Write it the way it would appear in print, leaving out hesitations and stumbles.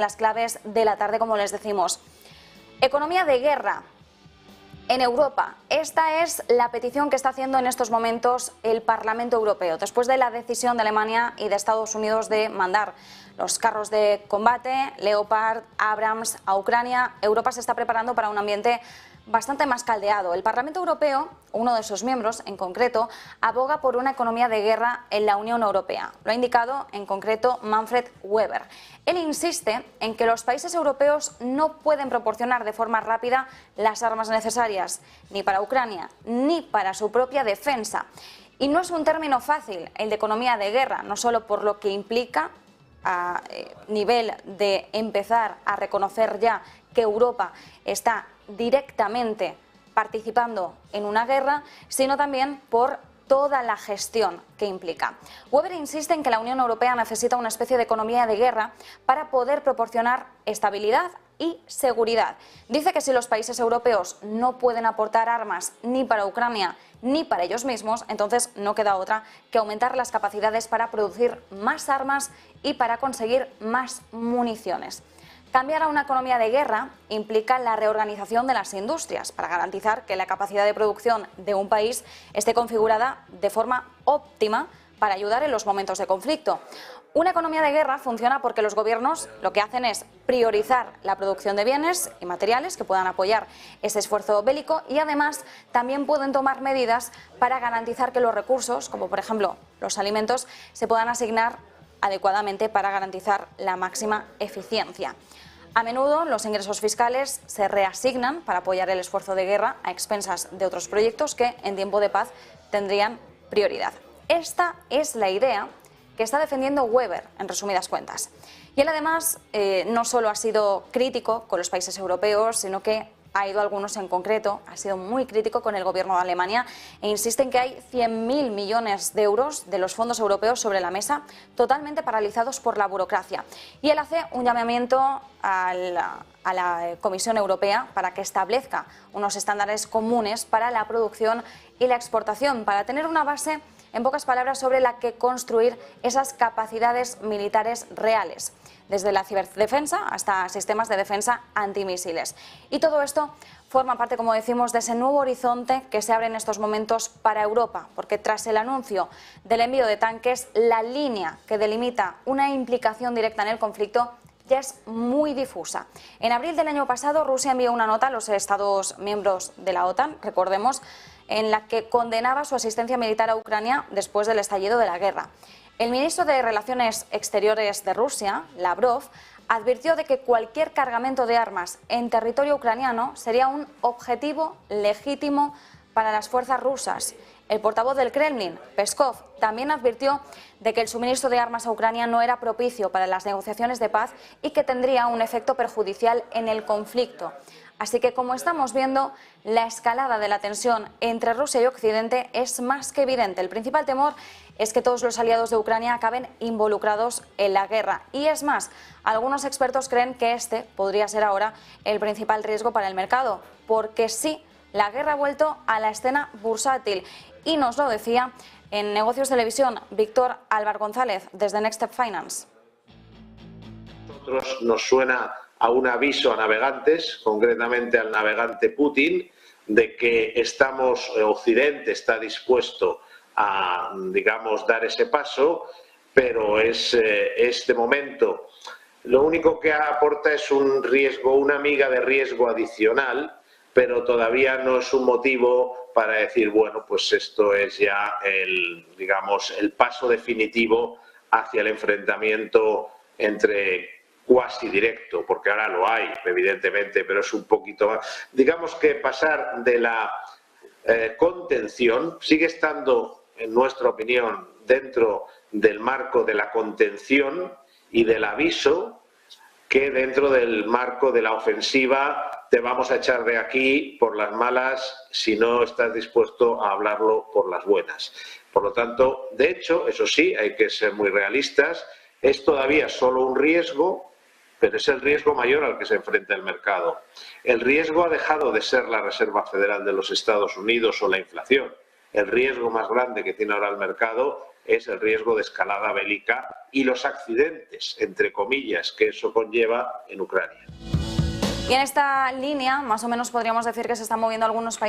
Las claves de la tarde, como les decimos. Economía de guerra en Europa. Esta es la petición que está haciendo en estos momentos el Parlamento Europeo, después de la decisión de Alemania y de Estados Unidos de mandar los carros de combate Leopard, Abrams a Ucrania. Europa se está preparando para un ambiente bastante más caldeado. El Parlamento Europeo, uno de sus miembros en concreto, aboga por una economía de guerra en la Unión Europea. Lo ha indicado en concreto Manfred Weber. Él insiste en que los países europeos no pueden proporcionar de forma rápida las armas necesarias, ni para Ucrania, ni para su propia defensa. Y no es un término fácil el de economía de guerra, no solo por lo que implica a nivel de empezar a reconocer ya que Europa está directamente participando en una guerra, sino también por toda la gestión que implica. Weber insiste en que la Unión Europea necesita una especie de economía de guerra para poder proporcionar estabilidad y seguridad. Dice que si los países europeos no pueden aportar armas ni para Ucrania ni para ellos mismos, entonces no queda otra que aumentar las capacidades para producir más armas y para conseguir más municiones. Cambiar a una economía de guerra implica la reorganización de las industrias para garantizar que la capacidad de producción de un país esté configurada de forma óptima para ayudar en los momentos de conflicto. Una economía de guerra funciona porque los gobiernos lo que hacen es priorizar la producción de bienes y materiales que puedan apoyar ese esfuerzo bélico y además también pueden tomar medidas para garantizar que los recursos, como por ejemplo los alimentos, se puedan asignar adecuadamente para garantizar la máxima eficiencia. A menudo los ingresos fiscales se reasignan para apoyar el esfuerzo de guerra a expensas de otros proyectos que en tiempo de paz tendrían prioridad. Esta es la idea que está defendiendo Weber, en resumidas cuentas. Y él además no solo ha sido crítico con los países europeos, sino que ha ido a algunos en concreto, ha sido muy crítico con el gobierno de Alemania e insiste en que hay 100.000 millones de euros de los fondos europeos sobre la mesa, totalmente paralizados por la burocracia. Y él hace un llamamiento a la Comisión Europea para que establezca unos estándares comunes para la producción y la exportación, para tener una base, en pocas palabras, sobre la que construir esas capacidades militares reales, desde la ciberdefensa hasta sistemas de defensa antimisiles. Y todo esto forma parte, como decimos, de ese nuevo horizonte que se abre en estos momentos para Europa, porque tras el anuncio del envío de tanques, la línea que delimita una implicación directa en el conflicto ya es muy difusa. En abril del año pasado, Rusia envió una nota a los Estados miembros de la OTAN, recordemos, en la que condenaba su asistencia militar a Ucrania después del estallido de la guerra. El ministro de Relaciones Exteriores de Rusia, Lavrov, advirtió de que cualquier cargamento de armas en territorio ucraniano sería un objetivo legítimo para las fuerzas rusas. El portavoz del Kremlin, Peskov, también advirtió de que el suministro de armas a Ucrania no era propicio para las negociaciones de paz y que tendría un efecto perjudicial en el conflicto. Así que, como estamos viendo, la escalada de la tensión entre Rusia y Occidente es más que evidente. El principal temor es que todos los aliados de Ucrania acaben involucrados en la guerra. Y es más, algunos expertos creen que este podría ser ahora el principal riesgo para el mercado, porque sí, la guerra ha vuelto a la escena bursátil. Y nos lo decía en Negocios Televisión Víctor Álvar González, desde Next Step Finance. A nosotros nos suena a un aviso a navegantes, concretamente al navegante Putin, de que Occidente está dispuesto a, digamos, dar ese paso, pero este momento lo único que aporta es un riesgo, una miga de riesgo adicional, pero todavía no es un motivo para decir, bueno, pues esto es ya el paso definitivo hacia el enfrentamiento cuasi directo, porque ahora lo hay, evidentemente, pero es un poquito más. Digamos que pasar de la contención sigue estando, en nuestra opinión, dentro del marco de la contención y del aviso, que dentro del marco de la ofensiva te vamos a echar de aquí por las malas si no estás dispuesto a hablarlo por las buenas. Por lo tanto, de hecho, eso sí, hay que ser muy realistas, es todavía solo un riesgo, pero es el riesgo mayor al que se enfrenta el mercado. El riesgo ha dejado de ser la Reserva Federal de los Estados Unidos o la inflación. el riesgo más grande que tiene ahora el mercado es el riesgo de escalada bélica y los accidentes, entre comillas, que eso conlleva en Ucrania. Y en esta línea, más o menos podríamos decir que se están moviendo algunos países